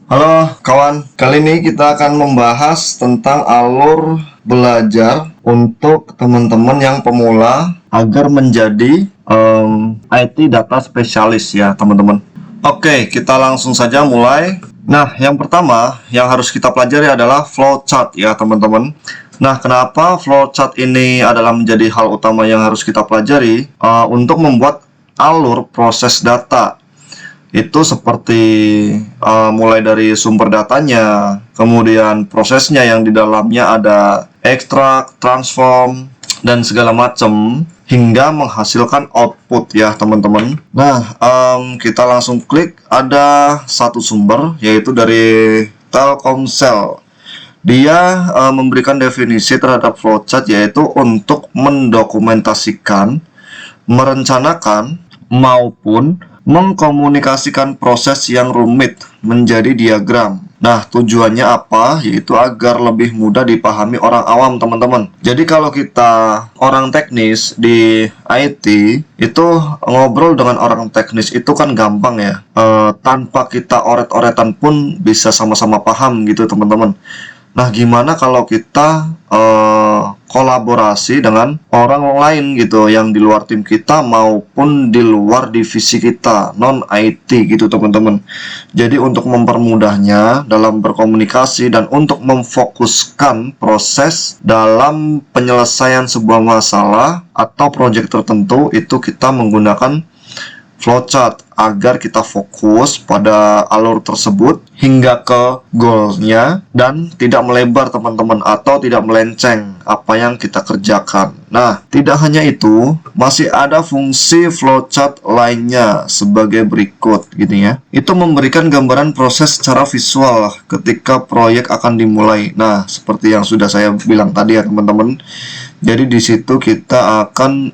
Halo kawan, kali ini kita akan membahas tentang alur belajar untuk teman-teman yang pemula agar menjadi IT data spesialis ya teman-teman. Oke, kita langsung saja mulai. Nah, yang pertama yang harus kita pelajari adalah flowchart ya teman-teman. Nah, kenapa flowchart ini adalah menjadi hal utama yang harus kita pelajari? Untuk membuat alur proses data itu seperti mulai dari sumber datanya, kemudian prosesnya yang di dalamnya ada ekstrak, transform, dan segala macam hingga menghasilkan output ya teman-teman. Nah, kita langsung klik ada satu sumber yaitu dari Telkomsel. Dia memberikan definisi terhadap flowchart yaitu untuk mendokumentasikan, merencanakan, maupun mengkomunikasikan proses yang rumit menjadi diagram. Nah, tujuannya apa? Yaitu agar lebih mudah dipahami orang awam, teman-teman. Jadi kalau kita orang teknis di IT, itu ngobrol dengan orang teknis itu kan gampang ya. Tanpa kita oret-oretan pun bisa sama-sama paham gitu, teman-teman. Nah, gimana kalau kita kolaborasi dengan orang lain gitu yang di luar tim kita maupun di luar divisi kita, non IT gitu teman-teman. Jadi untuk mempermudahnya dalam berkomunikasi dan untuk memfokuskan proses dalam penyelesaian sebuah masalah atau proyek tertentu, itu kita menggunakan flowchart agar kita fokus pada alur tersebut hingga ke goalnya dan tidak melebar teman-teman, atau tidak melenceng apa yang kita kerjakan. Nah, tidak hanya itu, masih ada fungsi flowchart lainnya sebagai berikut gitu ya. Itu memberikan gambaran proses secara visual ketika proyek akan dimulai. Nah, seperti yang sudah saya bilang tadi ya teman-teman. Jadi di situ kita akan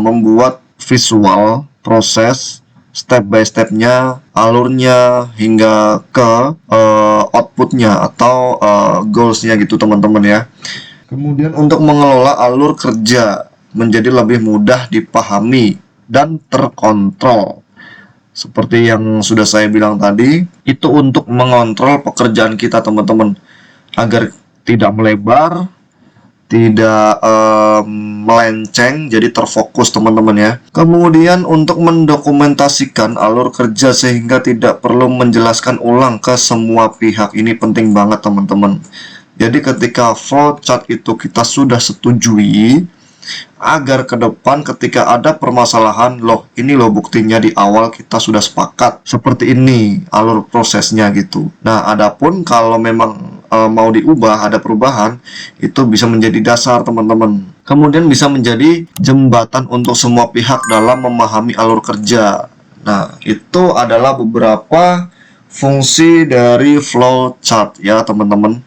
membuat visual proses step by stepnya, alurnya hingga ke outputnya atau goalsnya gitu teman-teman ya. Kemudian untuk mengelola alur kerja menjadi lebih mudah dipahami dan terkontrol. Seperti yang sudah saya bilang tadi, itu untuk mengontrol pekerjaan kita teman-teman agar tidak melebar, tidak melenceng, jadi terfokus teman-teman ya. Kemudian untuk mendokumentasikan alur kerja sehingga tidak perlu menjelaskan ulang ke semua pihak, ini penting banget teman-teman. Jadi ketika flowchart itu kita sudah setujui, agar ke depan ketika ada permasalahan, loh ini loh buktinya di awal kita sudah sepakat seperti ini alur prosesnya gitu. Nah, adapun kalau memang mau diubah, ada perubahan, itu bisa menjadi dasar teman-teman. Kemudian bisa menjadi jembatan untuk semua pihak dalam memahami alur kerja. Nah, itu adalah beberapa fungsi dari flowchart ya teman-teman.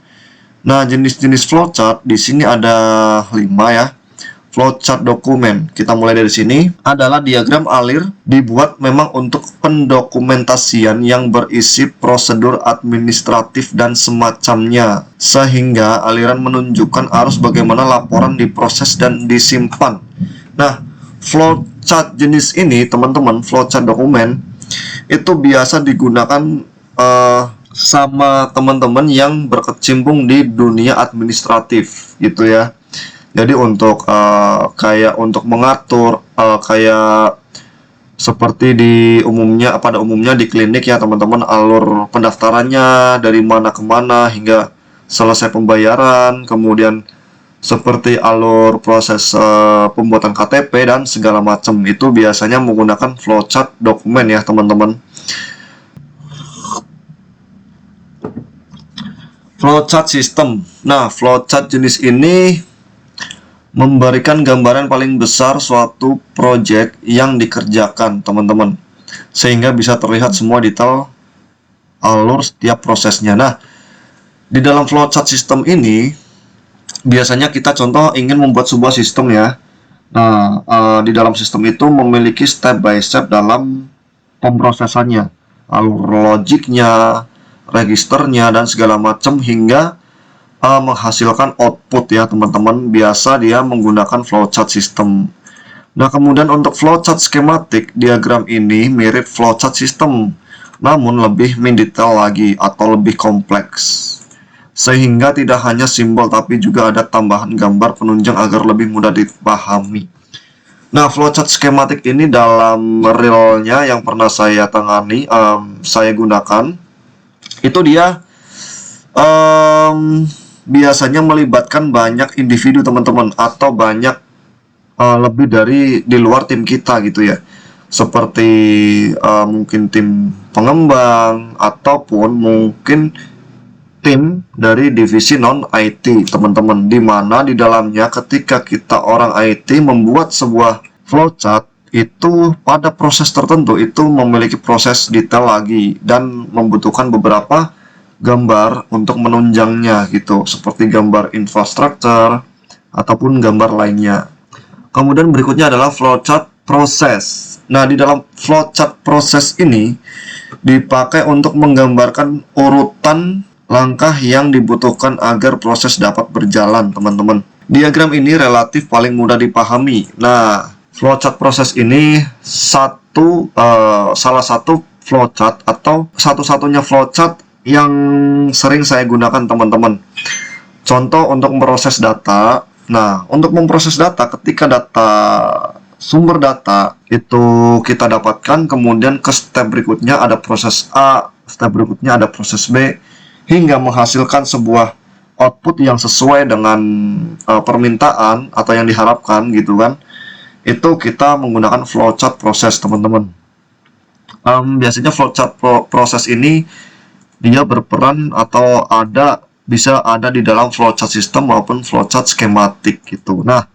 Nah, jenis-jenis flowchart di sini ada 5 ya. Flowchart dokumen, kita mulai dari sini, adalah diagram alir dibuat memang untuk pendokumentasian yang berisi prosedur administratif dan semacamnya, sehingga aliran menunjukkan arus bagaimana laporan diproses dan disimpan. Nah, flowchart jenis ini teman-teman, flowchart dokumen itu biasa digunakan sama teman-teman yang berkecimpung di dunia administratif gitu ya. Jadi untuk kayak untuk mengatur kayak seperti pada umumnya di klinik ya teman-teman, alur pendaftarannya dari mana ke mana hingga selesai pembayaran, kemudian seperti alur proses pembuatan KTP dan segala macam, itu biasanya menggunakan flowchart dokumen ya teman-teman. Flowchart system. Nah, flowchart jenis ini memberikan gambaran paling besar suatu project yang dikerjakan teman-teman, sehingga bisa terlihat semua detail alur setiap prosesnya. Nah, di dalam flowchart system ini biasanya kita contoh ingin membuat sebuah sistem ya. Nah, di dalam sistem itu memiliki step by step dalam pemrosesannya, alur logiknya, registernya, dan segala macam hingga menghasilkan output ya teman-teman. Biasa dia menggunakan flowchart system. Nah, kemudian untuk flowchart skematik, diagram ini mirip flowchart system namun lebih mendetail lagi atau lebih kompleks. Sehingga tidak hanya simbol tapi juga ada tambahan gambar penunjang agar lebih mudah dipahami. Nah, flowchart skematik ini dalam realnya yang pernah saya tangani, saya gunakan, itu dia biasanya melibatkan banyak individu teman-teman, atau banyak lebih dari di luar tim kita gitu ya, seperti mungkin tim pengembang ataupun mungkin tim dari divisi non IT teman-teman, di mana di dalamnya ketika kita orang IT membuat sebuah flowchart itu pada proses tertentu itu memiliki proses detail lagi dan membutuhkan beberapa gambar untuk menunjangnya gitu, seperti gambar infrastruktur ataupun gambar lainnya. Kemudian berikutnya adalah flowchart proses. Nah, di dalam flowchart proses ini dipakai untuk menggambarkan urutan langkah yang dibutuhkan agar proses dapat berjalan, teman-teman. Diagram ini relatif paling mudah dipahami. Nah, flowchart proses ini salah satu flowchart atau satu-satunya flowchart yang sering saya gunakan, teman-teman. Contoh untuk memproses data. Nah, untuk memproses data, ketika sumber data itu kita dapatkan, kemudian ke step berikutnya ada proses A, step berikutnya ada proses B, hingga menghasilkan sebuah output yang sesuai dengan permintaan atau yang diharapkan gitu kan. Itu kita menggunakan flowchart proses, teman-teman. Biasanya flowchart proses ini dia berperan atau bisa ada di dalam flowchart system maupun flowchart skematik gitu. Nah,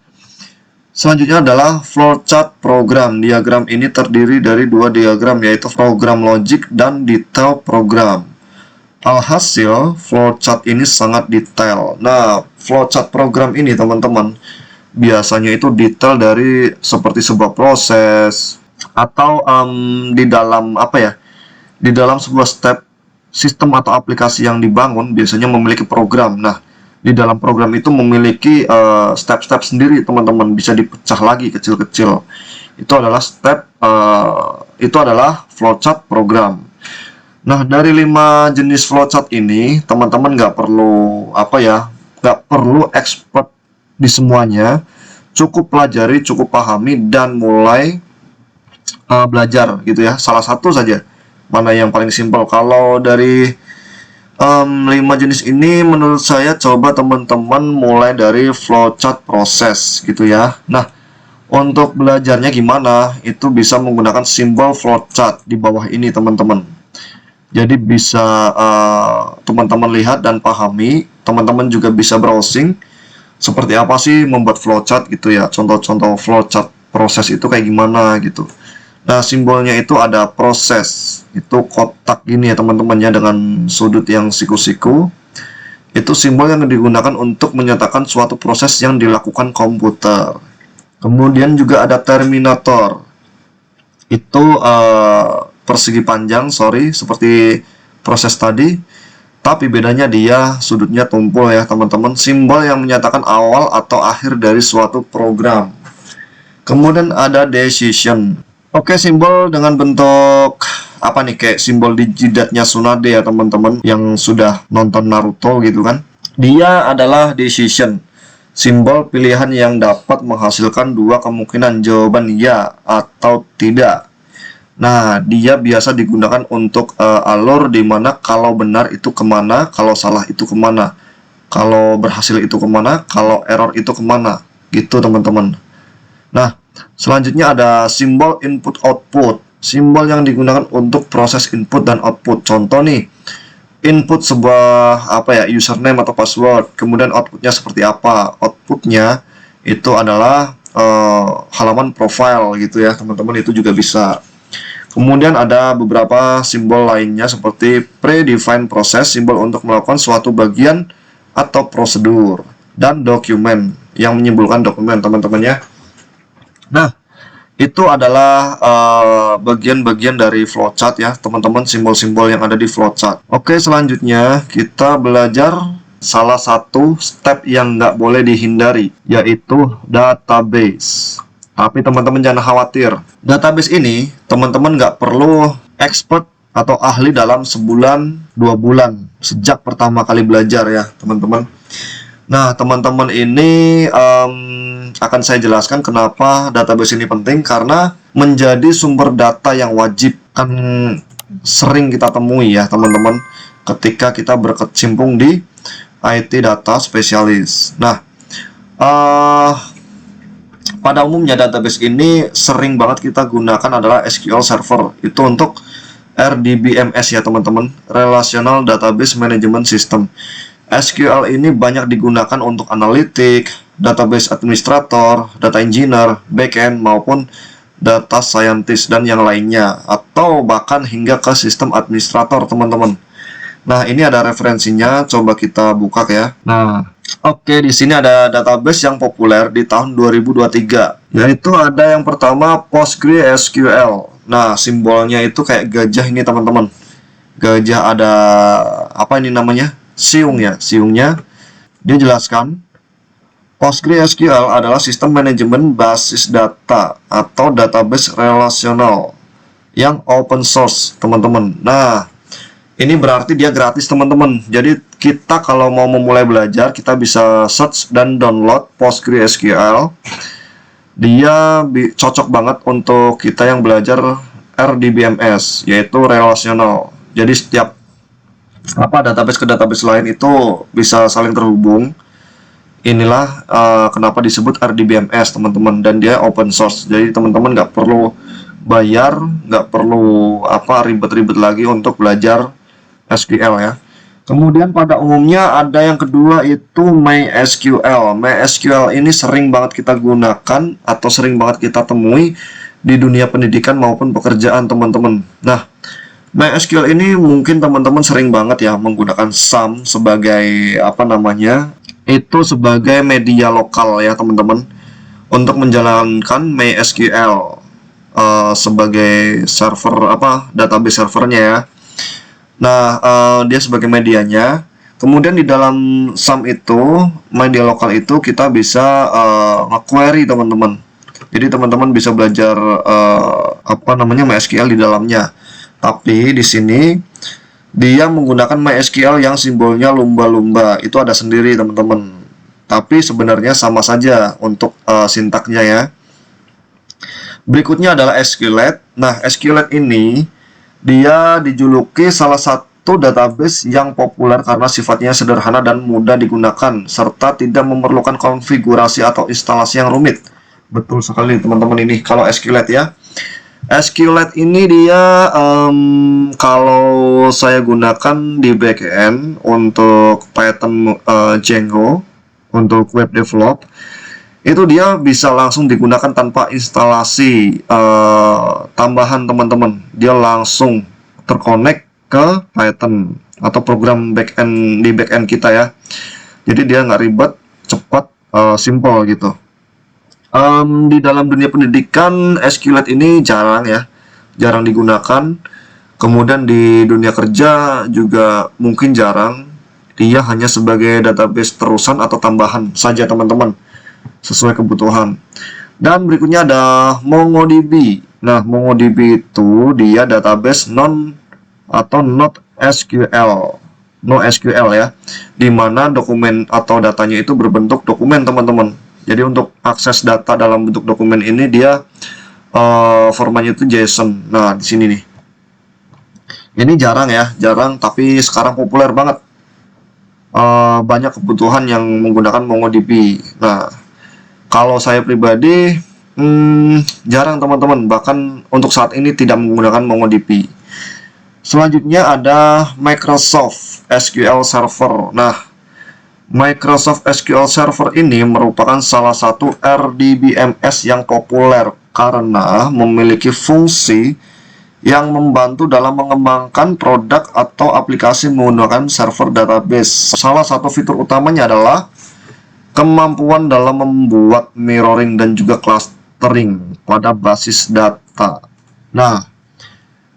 selanjutnya adalah flowchart program. Diagram ini terdiri dari dua diagram, yaitu program logic dan detail program. Alhasil, flowchart ini sangat detail. Nah, flowchart program ini, teman-teman, biasanya itu detail dari seperti sebuah proses atau di dalam di dalam sebuah step sistem atau aplikasi yang dibangun biasanya memiliki program. Nah, di dalam program itu memiliki step-step sendiri, teman-teman, bisa dipecah lagi kecil-kecil. Itu adalah flowchart program. Nah, dari 5 jenis flowchart ini, teman-teman nggak perlu expert di semuanya, cukup pelajari, cukup pahami, dan mulai belajar gitu ya. Salah satu saja, mana yang paling simpel. Kalau dari 5 jenis ini, menurut saya coba teman-teman mulai dari flowchart proses gitu ya. Nah, untuk belajarnya gimana? Itu bisa menggunakan simbol flowchart di bawah ini, teman-teman. Jadi bisa teman-teman lihat dan pahami. Teman-teman juga bisa browsing seperti apa sih membuat flowchart gitu ya. Contoh-contoh flowchart proses itu kayak gimana gitu. Nah, simbolnya itu ada proses. Itu kotak gini ya, teman-teman ya, dengan sudut yang siku-siku. Itu simbol yang digunakan untuk menyatakan suatu proses yang dilakukan komputer. Kemudian juga ada terminator. Itu persegi panjang, seperti proses tadi, tapi bedanya dia sudutnya tumpul ya, teman-teman. Simbol yang menyatakan awal atau akhir dari suatu program. Kemudian ada decision. Oke, simbol dengan bentuk apa nih, kayak simbol di jidatnya Tsunade ya, teman-teman, yang sudah nonton Naruto gitu kan. Dia adalah decision, simbol pilihan yang dapat menghasilkan dua kemungkinan jawaban ya atau tidak. Nah, dia biasa digunakan untuk alur dimana kalau benar itu kemana, kalau salah itu kemana, kalau berhasil itu kemana, kalau error itu kemana, gitu teman-teman. Nah, selanjutnya ada simbol input-output, simbol yang digunakan untuk proses input dan output. Contoh nih, input sebuah username atau password, kemudian outputnya seperti apa. Outputnya itu adalah halaman profile gitu ya, teman-teman, itu juga bisa. Kemudian ada beberapa simbol lainnya seperti predefined process, simbol untuk melakukan suatu bagian atau prosedur, dan dokumen yang menyimbolkan dokumen, teman-teman ya. Nah, itu adalah bagian-bagian dari flowchart ya, teman-teman, simbol-simbol yang ada di flowchart. Oke, selanjutnya kita belajar salah satu step yang nggak boleh dihindari, yaitu database. Tapi teman-teman jangan khawatir, database ini teman-teman nggak perlu expert atau ahli dalam sebulan 2 bulan sejak pertama kali belajar ya teman-teman. Nah teman-teman ini akan saya jelaskan kenapa database ini penting, karena menjadi sumber data yang wajib kan sering kita temui ya teman-teman ketika kita berkecimpung di IT data spesialis. Nah pada umumnya database ini sering banget kita gunakan adalah SQL Server, itu untuk RDBMS ya teman-teman, Relational Database Management System. SQL ini banyak digunakan untuk analitik, database administrator, data engineer, backend maupun data scientist dan yang lainnya, atau bahkan hingga ke sistem administrator teman-teman. Nah ini ada referensinya, coba kita buka ya. Nah oke, di sini ada database yang populer di tahun 2023, yaitu ada yang pertama PostgreSQL. Nah simbolnya itu kayak gajah ini teman-teman, gajah ada apa ini namanya, siung ya, siungnya. Dia jelaskan PostgreSQL adalah sistem manajemen basis data atau database relasional yang open source teman-teman. Nah ini berarti dia gratis teman-teman. Jadi kita kalau mau memulai belajar, kita bisa search dan download PostgreSQL. Dia cocok banget untuk kita yang belajar RDBMS, yaitu relasional. Jadi setiap database ke database lain itu bisa saling terhubung. Inilah kenapa disebut RDBMS teman-teman, dan dia open source. Jadi teman-teman nggak perlu bayar, nggak perlu ribet-ribet lagi untuk belajar SQL ya. Kemudian pada umumnya ada yang kedua itu MySQL. MySQL ini sering banget kita gunakan atau sering banget kita temui di dunia pendidikan maupun pekerjaan teman-teman. Nah MySQL ini mungkin teman-teman sering banget ya menggunakan SAM sebagai itu sebagai media lokal ya teman-teman, untuk menjalankan MySQL sebagai server database servernya ya. Nah dia sebagai medianya. Kemudian di dalam SAM itu, media lokal itu, kita bisa nge-query teman-teman. Jadi teman-teman bisa belajar MySQL di dalamnya. Tapi di sini dia menggunakan MySQL yang simbolnya lumba-lumba, itu ada sendiri teman-teman. Tapi sebenarnya sama saja untuk sintaknya ya. Berikutnya adalah SQLite. Nah SQLite ini dia dijuluki salah satu database yang populer karena sifatnya sederhana dan mudah digunakan, serta tidak memerlukan konfigurasi atau instalasi yang rumit. Betul sekali teman-teman ini kalau SQLite ya. SQLite ini dia kalau saya gunakan di backend untuk Python Django untuk web develop, itu dia bisa langsung digunakan tanpa instalasi tambahan teman-teman. Dia langsung terkonek ke Python atau program backend di backend kita ya. Jadi dia nggak ribet, cepat, simple gitu. Di dalam dunia pendidikan SQLite ini jarang digunakan. Kemudian di dunia kerja juga mungkin jarang. Dia hanya sebagai database terusan atau tambahan saja teman-teman, sesuai kebutuhan. Dan berikutnya ada MongoDB. Nah MongoDB itu dia database not SQL ya, dimana dokumen atau datanya itu berbentuk dokumen teman-teman. Jadi untuk akses data dalam bentuk dokumen ini dia formatnya itu JSON. Nah di sini nih, ini jarang tapi sekarang populer banget. Banyak kebutuhan yang menggunakan MongoDB. Nah kalau saya pribadi jarang teman-teman, bahkan untuk saat ini tidak menggunakan MongoDB. Selanjutnya ada Microsoft SQL Server. Nah Microsoft SQL Server ini merupakan salah satu RDBMS yang populer karena memiliki fungsi yang membantu dalam mengembangkan produk atau aplikasi menggunakan server database. Salah satu fitur utamanya adalah kemampuan dalam membuat mirroring dan juga clustering pada basis data. Nah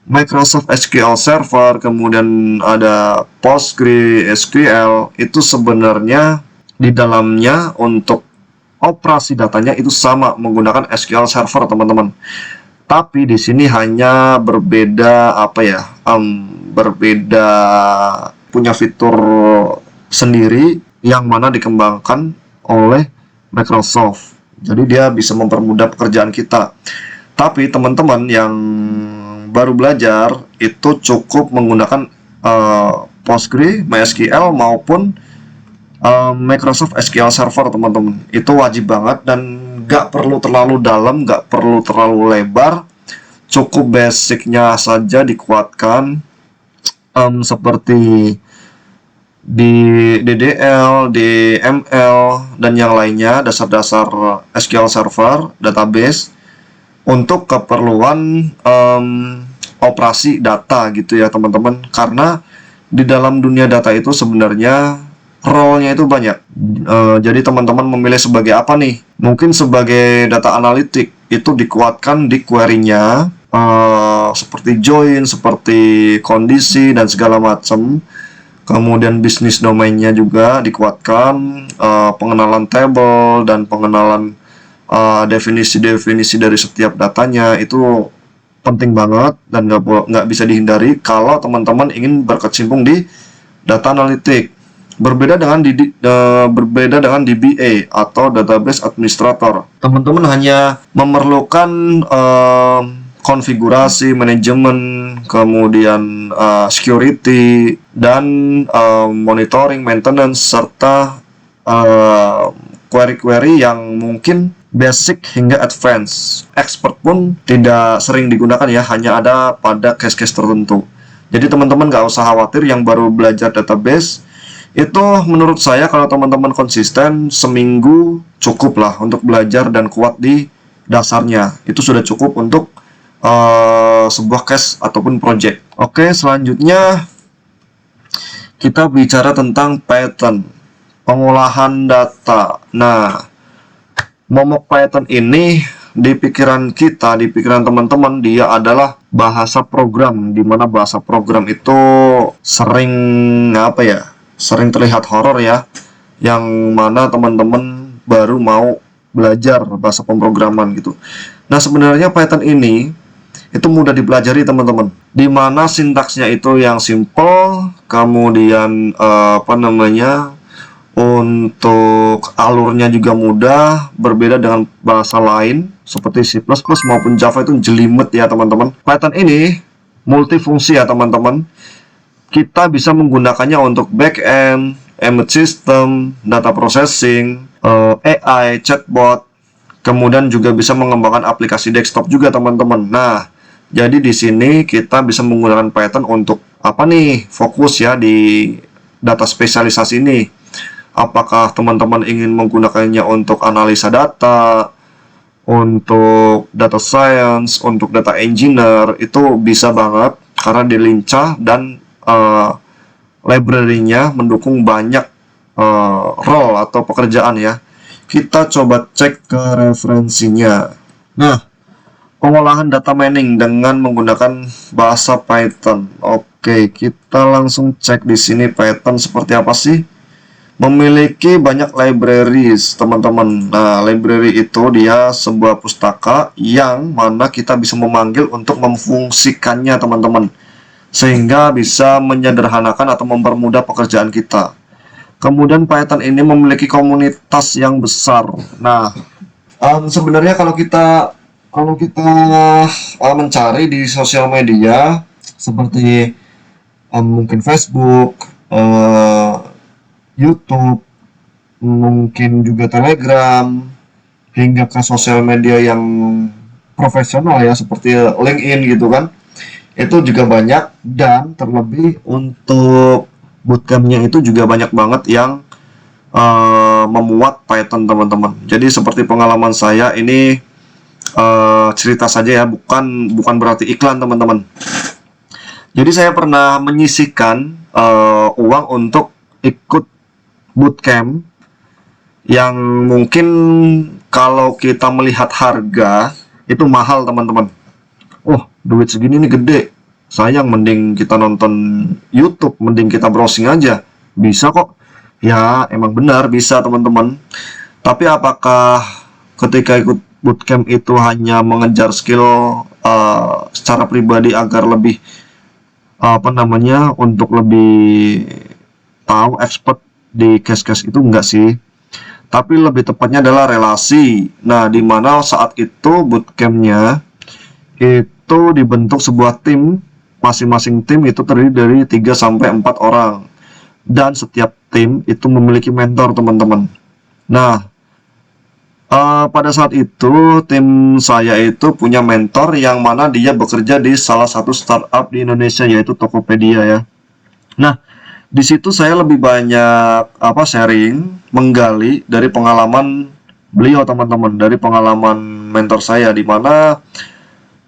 Microsoft SQL Server, kemudian ada PostgreSQL, itu sebenarnya di dalamnya untuk operasi datanya itu sama menggunakan SQL Server teman-teman. Tapi di sini hanya berbeda apa ya? Berbeda punya fitur sendiri yang mana dikembangkan oleh Microsoft. Jadi dia bisa mempermudah pekerjaan kita. Tapi teman-teman yang baru belajar itu cukup menggunakan Postgre, MySQL maupun Microsoft SQL Server, teman-teman. Itu wajib banget dan nggak perlu terlalu dalam, nggak perlu terlalu lebar. Cukup basicnya saja dikuatkan, seperti di DDL, DML, dan yang lainnya, dasar-dasar SQL Server, database, untuk keperluan operasi data gitu ya teman-teman. Karena di dalam dunia data itu sebenarnya role-nya itu banyak. Jadi teman-teman memilih sebagai apa nih? Mungkin sebagai data analitik, itu dikuatkan di query-nya, seperti join, seperti kondisi, dan segala macam. Kemudian bisnis domainnya juga dikuatkan, pengenalan table dan pengenalan definisi-definisi dari setiap datanya itu penting banget dan nggak bisa dihindari kalau teman-teman ingin berkecimpung di data analitik. Berbeda dengan DBA atau database administrator. Teman-teman hanya memerlukan konfigurasi, manajemen, kemudian security, dan monitoring, maintenance, serta query-query yang mungkin basic hingga advance. Expert pun tidak sering digunakan ya, hanya ada pada case-case tertentu. Jadi teman-teman nggak usah khawatir yang baru belajar database. Itu menurut saya kalau teman-teman konsisten, seminggu cukup lah untuk belajar dan kuat di dasarnya. Itu sudah cukup untuk sebuah case ataupun project. Oke, selanjutnya kita bicara tentang Python, pengolahan data. Nah, momok Python ini di pikiran kita, di pikiran teman-teman, dia adalah bahasa program, di mana bahasa program itu sering apa ya? Sering terlihat horor ya, yang mana teman-teman baru mau belajar bahasa pemrograman gitu. Nah, sebenarnya Python ini itu mudah dipelajari teman-teman, dimana sintaksnya itu yang simple, kemudian untuk alurnya juga mudah, berbeda dengan bahasa lain seperti C++ maupun Java itu jelimet ya teman-teman. Python ini multifungsi ya teman-teman. Kita bisa menggunakannya untuk backend, image system, data processing, AI, chatbot, kemudian juga bisa mengembangkan aplikasi desktop juga teman-teman. Nah, jadi di sini kita bisa menggunakan Python untuk apa nih? Fokus ya di data spesialisasi ini. Apakah teman-teman ingin menggunakannya untuk analisa data, untuk data science, untuk data engineer, itu bisa banget karena dilincah dan library-nya mendukung banyak role atau pekerjaan ya. Kita coba cek ke referensinya. Nah, pengolahan data mining dengan menggunakan bahasa Python. Oke, kita langsung cek di sini Python seperti apa sih. Memiliki banyak libraries, teman-teman. Nah, library itu dia sebuah pustaka yang mana kita bisa memanggil untuk memfungsikannya, teman-teman, sehingga bisa menyederhanakan atau mempermudah pekerjaan kita. Kemudian Python ini memiliki komunitas yang besar. Nah, sebenarnya kalau kita mencari di sosial media seperti mungkin Facebook, YouTube, mungkin juga Telegram, hingga ke sosial media yang profesional ya seperti LinkedIn gitu kan, itu juga banyak. Dan terlebih untuk bootcampnya itu juga banyak banget yang memuat Python, teman-teman. Jadi seperti pengalaman saya ini, cerita saja ya, bukan berarti iklan, teman-teman. Jadi saya pernah menyisihkan uang untuk ikut bootcamp yang mungkin kalau kita melihat harga itu mahal, teman-teman. Oh, duit segini nih gede, sayang, mending kita nonton YouTube, mending kita browsing aja. Bisa kok ya, emang benar bisa teman-teman. Tapi apakah ketika ikut bootcamp itu hanya mengejar skill secara pribadi agar lebih untuk lebih tahu expert di case-case itu, enggak sih, tapi lebih tepatnya adalah relasi. Nah, di mana saat itu bootcampnya itu dibentuk sebuah tim, masing-masing tim itu terdiri dari 3 sampai 4 orang, dan setiap tim itu memiliki mentor, teman-teman. Nah, pada saat itu tim saya itu punya mentor yang mana dia bekerja di salah satu startup di Indonesia, yaitu Tokopedia ya. Nah, di situ saya lebih banyak sharing, menggali dari pengalaman beliau, teman-teman, dari pengalaman mentor saya, di mana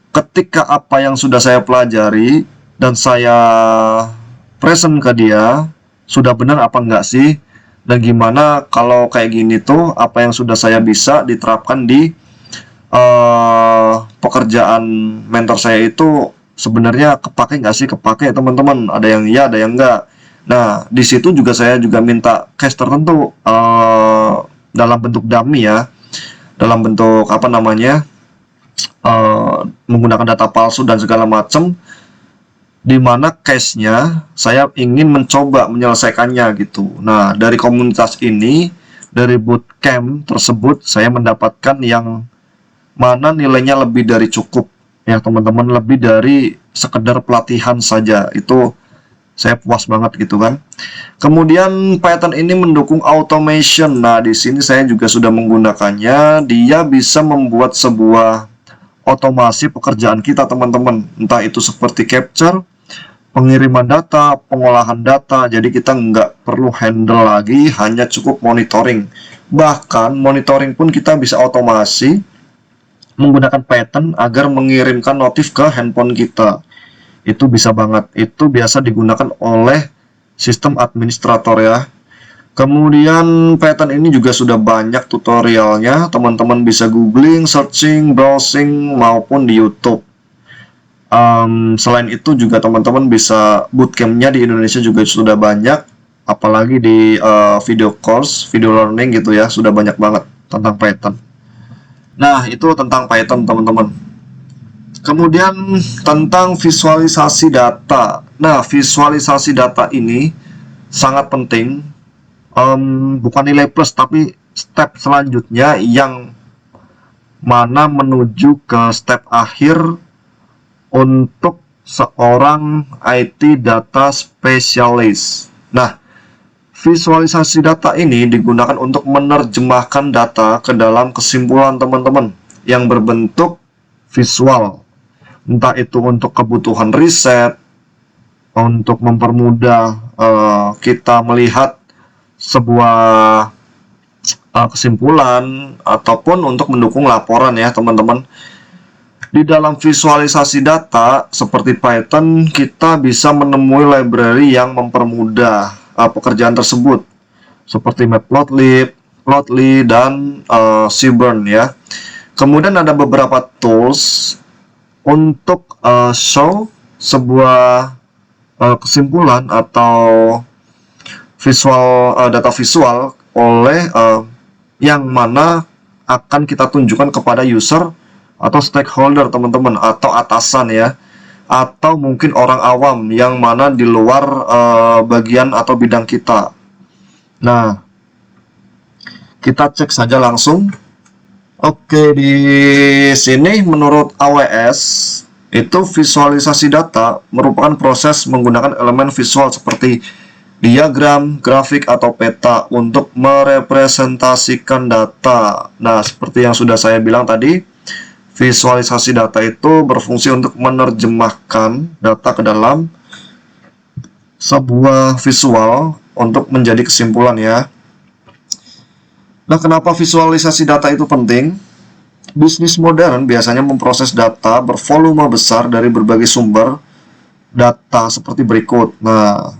ketika apa yang sudah saya pelajari dan saya present ke dia, sudah benar apa enggak sih, dan gimana kalau kayak gini tuh apa yang sudah saya bisa diterapkan di pekerjaan mentor saya itu sebenarnya kepake nggak sih? Kepake, teman-teman. Ada yang iya, ada yang enggak. Nah, di situ juga saya juga minta case tertentu dalam bentuk dummy ya, dalam bentuk menggunakan data palsu dan segala macam, di mana case-nya saya ingin mencoba menyelesaikannya gitu. Nah, dari komunitas ini, dari bootcamp tersebut, saya mendapatkan yang mana nilainya lebih dari cukup ya, teman-teman, lebih dari sekedar pelatihan saja. Itu saya puas banget gitu kan. Kemudian Python ini mendukung automation. Nah, di sini saya juga sudah menggunakannya. Dia bisa membuat sebuah otomasi pekerjaan kita, teman-teman. Entah itu seperti capture, pengiriman data, pengolahan data. Jadi kita nggak perlu handle lagi, hanya cukup monitoring. Bahkan monitoring pun kita bisa otomasi menggunakan Python agar mengirimkan notif ke handphone kita. Itu bisa banget. Itu biasa digunakan oleh sistem administrator ya. Kemudian Python ini juga sudah banyak tutorialnya, teman-teman bisa googling, searching, browsing maupun di YouTube. Selain itu juga teman-teman bisa bootcampnya di Indonesia juga sudah banyak, apalagi di video course, video learning gitu ya, sudah banyak banget tentang Python. Nah, itu tentang Python, teman-teman. Kemudian tentang visualisasi data. Nah, visualisasi data ini sangat penting. Bukan nilai plus, tapi step selanjutnya yang mana menuju ke step akhir untuk seorang IT data specialist. Nah, visualisasi data ini digunakan untuk menerjemahkan data ke dalam kesimpulan, teman-teman, yang berbentuk visual. Entah itu untuk kebutuhan riset, untuk mempermudah kita melihat sebuah kesimpulan, ataupun untuk mendukung laporan ya, teman-teman. Di dalam visualisasi data seperti Python, kita bisa menemui library yang mempermudah pekerjaan tersebut, seperti Matplotlib, Plotly, dan Seaborn ya. Kemudian ada beberapa tools untuk show sebuah kesimpulan atau data visual oleh yang mana akan kita tunjukkan kepada user atau stakeholder, teman-teman, atau atasan ya, atau mungkin orang awam yang mana di luar bagian atau bidang kita. Nah, kita cek saja langsung. Oke, di sini menurut AWS itu visualisasi data merupakan proses menggunakan elemen visual seperti diagram, grafik, atau peta untuk merepresentasikan data. Nah, seperti yang sudah saya bilang tadi, visualisasi data itu berfungsi untuk menerjemahkan data ke dalam sebuah visual untuk menjadi kesimpulan ya. Nah, kenapa visualisasi data itu penting? Bisnis modern biasanya memproses data bervolume besar dari berbagai sumber data seperti berikut. Nah,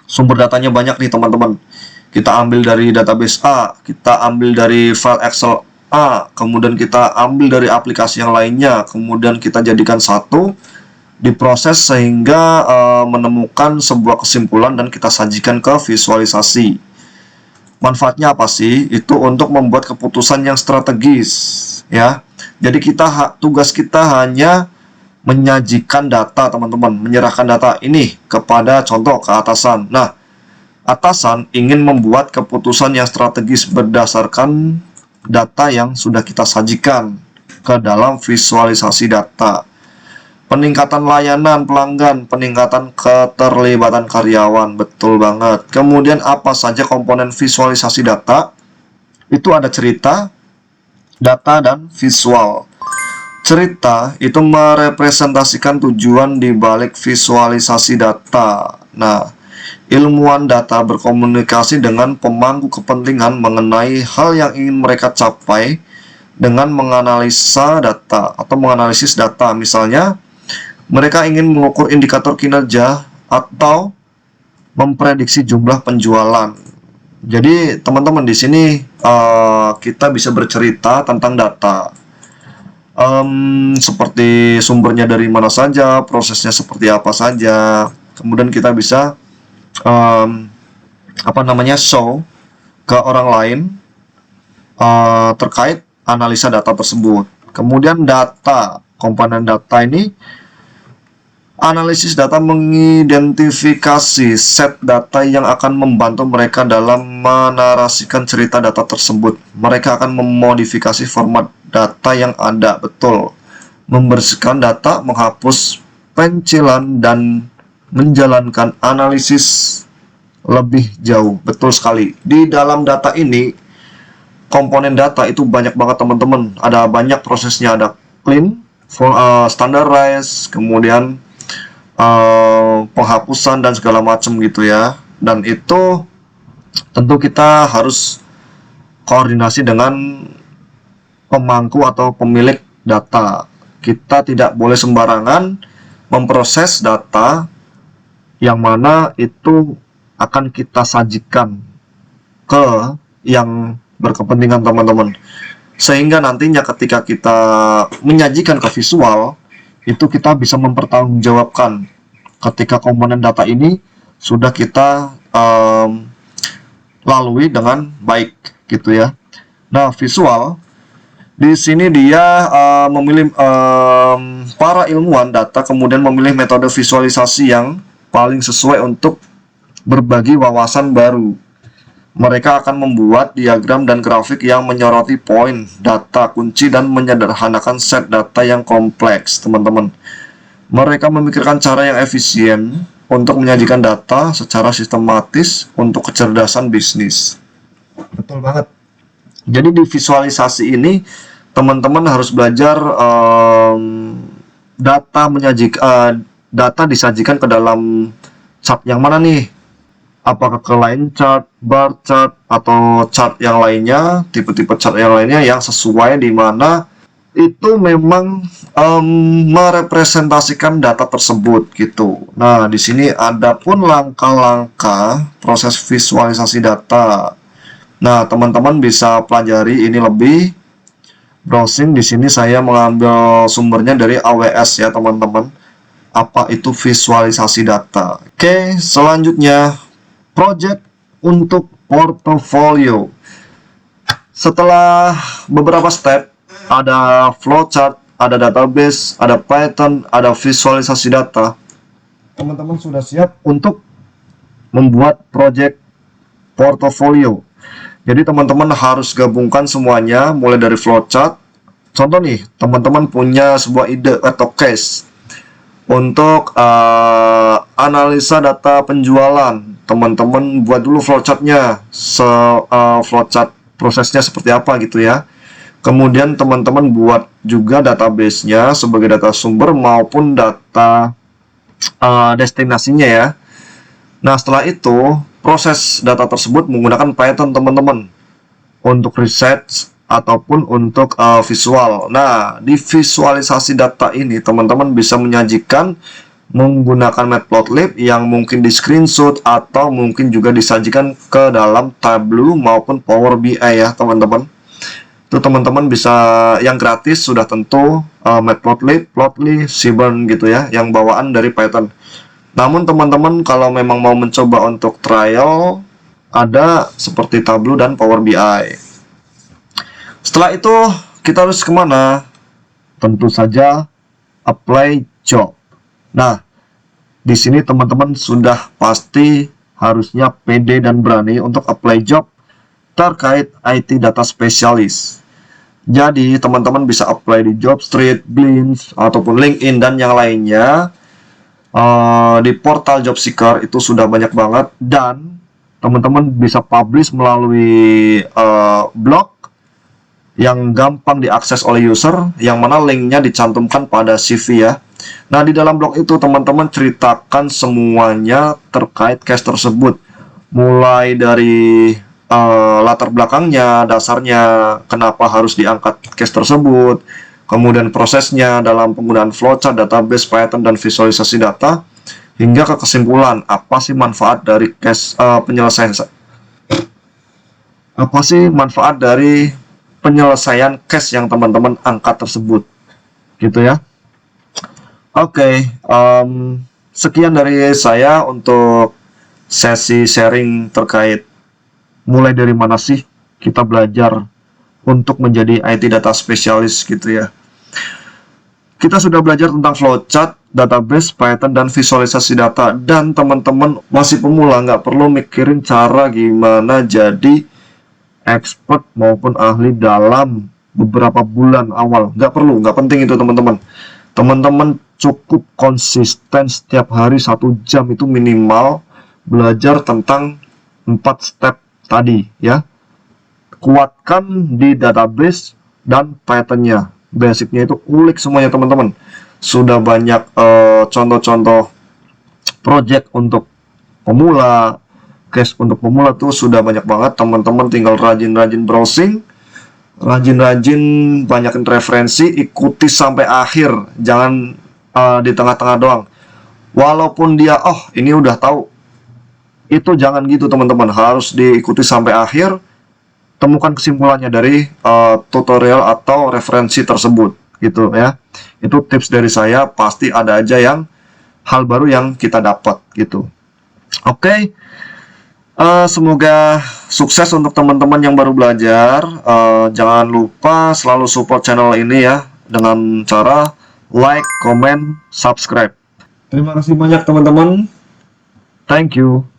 sumber datanya banyak nih, teman-teman. Kita ambil dari database A, kita ambil dari file Excel A, kemudian kita ambil dari aplikasi yang lainnya, kemudian kita jadikan satu, diproses sehingga menemukan sebuah kesimpulan dan kita sajikan ke visualisasi. Manfaatnya apa sih? Itu untuk membuat keputusan yang strategis. ya. Jadi tugas kita hanya menyajikan data, teman-teman, menyerahkan data ini kepada contoh ke atasan. Nah, atasan ingin membuat keputusan yang strategis berdasarkan data yang sudah kita sajikan ke dalam visualisasi data. Peningkatan layanan pelanggan, peningkatan keterlibatan karyawan, betul banget. Kemudian apa saja komponen visualisasi data? Itu ada cerita, data, dan visual. Cerita itu merepresentasikan tujuan di balik visualisasi data. Nah, ilmuwan data berkomunikasi dengan pemangku kepentingan mengenai hal yang ingin mereka capai dengan menganalisa data atau menganalisis data. Misalnya, mereka ingin mengukur indikator kinerja atau memprediksi jumlah penjualan. Jadi, teman-teman, di sini kita bisa bercerita tentang data. Seperti sumbernya dari mana saja, prosesnya seperti apa saja. Kemudian kita bisa show ke orang lain terkait analisa data tersebut. Kemudian data, komponen data ini, analisis data mengidentifikasi set data yang akan membantu mereka dalam menarasikan cerita data tersebut. Mereka akan memodifikasi format data yang ada, betul. Membersihkan data, menghapus pencilan, dan menjalankan analisis lebih jauh. Betul sekali. Di dalam data ini, komponen data itu banyak banget, teman-teman. Ada banyak prosesnya, ada clean, standardize, kemudian penghapusan dan segala macam gitu ya. Dan itu tentu kita harus koordinasi dengan pemangku atau pemilik data. Kita tidak boleh sembarangan memproses data yang mana itu akan kita sajikan ke yang berkepentingan, teman-teman. Sehingga nantinya ketika kita menyajikan ke visual, itu kita bisa mempertanggungjawabkan ketika komponen data ini sudah kita lalui dengan baik gitu ya. Nah, visual di sini dia memilih para ilmuwan data kemudian memilih metode visualisasi yang paling sesuai untuk berbagi wawasan baru. Mereka akan membuat diagram dan grafik yang menyoroti poin, data kunci, dan menyederhanakan set data yang kompleks, teman-teman. Mereka memikirkan cara yang efisien untuk menyajikan data secara sistematis untuk kecerdasan bisnis. Betul banget. Jadi di visualisasi ini, teman-teman harus belajar data disajikan ke dalam chart yang mana nih? Apakah ke line chart, bar chart, atau chart yang lainnya, tipe-tipe chart yang lainnya yang sesuai di mana itu memang merepresentasikan data tersebut gitu. Nah, di sini ada pun langkah-langkah proses visualisasi data. Nah, teman-teman bisa pelajari ini lebih. Browsing di sini saya mengambil sumbernya dari AWS ya, teman-teman. Apa itu visualisasi data? Oke, selanjutnya project untuk portofolio. Setelah beberapa step, ada flowchart, ada database, ada Python, ada visualisasi data. Teman-teman sudah siap untuk membuat project portofolio. Jadi teman-teman harus gabungkan semuanya mulai dari flowchart. Contoh nih, teman-teman punya sebuah ide atau case untuk analisa data penjualan. Teman-teman buat dulu flowchartnya, flowchart prosesnya seperti apa gitu ya. Kemudian teman-teman buat juga database-nya sebagai data sumber maupun data destinasinya ya. Nah, setelah itu proses data tersebut menggunakan Python, teman-teman, untuk research ataupun untuk visual. Nah, di visualisasi data ini teman-teman bisa menyajikan menggunakan Matplotlib yang mungkin di screenshot atau mungkin juga disajikan ke dalam Tableau maupun Power BI ya, teman-teman. Itu teman-teman bisa yang gratis sudah tentu Matplotlib, Plotly, Seaborn gitu ya, yang bawaan dari Python. Namun teman-teman kalau memang mau mencoba untuk trial, ada seperti Tableau dan Power BI. Setelah itu kita harus kemana? Tentu saja apply job. Nah, di sini teman-teman sudah pasti harusnya pede dan berani untuk apply job terkait IT data specialist. Jadi teman-teman bisa apply di Jobstreet, Glints, ataupun LinkedIn dan yang lainnya. Di portal job seeker itu sudah banyak banget, dan teman-teman bisa publish melalui blog yang gampang diakses oleh user, yang mana linknya dicantumkan pada CV ya. Nah, di dalam blog itu teman-teman ceritakan semuanya terkait case tersebut, mulai dari latar belakangnya, dasarnya, kenapa harus diangkat case tersebut, kemudian prosesnya dalam penggunaan flowchart, database, Python, dan visualisasi data, hingga ke kesimpulan apa sih manfaat dari case penyelesaian case yang teman-teman angkat tersebut, gitu ya. Oke, sekian dari saya untuk sesi sharing terkait mulai dari mana sih kita belajar untuk menjadi IT data specialist gitu ya. Kita sudah belajar tentang flowchart, database, Python, dan visualisasi data. Dan teman-teman masih pemula, nggak perlu mikirin cara gimana jadi expert maupun ahli dalam beberapa bulan awal. Nggak perlu, nggak penting itu teman-teman. Teman-teman cukup konsisten setiap hari 1 jam itu minimal belajar tentang 4 step tadi ya. Kuatkan di database dan Python-nya. Basicnya itu kulik semuanya teman-teman. Sudah banyak contoh-contoh project untuk pemula, case untuk pemula tuh sudah banyak banget. Teman-teman tinggal rajin-rajin browsing, rajin-rajin banyakin referensi, ikuti sampai akhir, jangan di tengah-tengah doang. Walaupun dia ini udah tahu, itu jangan gitu teman-teman, harus diikuti sampai akhir. Temukan kesimpulannya dari tutorial atau referensi tersebut gitu ya. Itu tips dari saya, pasti ada aja yang hal baru yang kita dapat gitu. Oke. Semoga sukses untuk teman-teman yang baru belajar. Jangan lupa selalu support channel ini ya dengan cara like, comment, subscribe. Terima kasih banyak teman-teman. Thank you.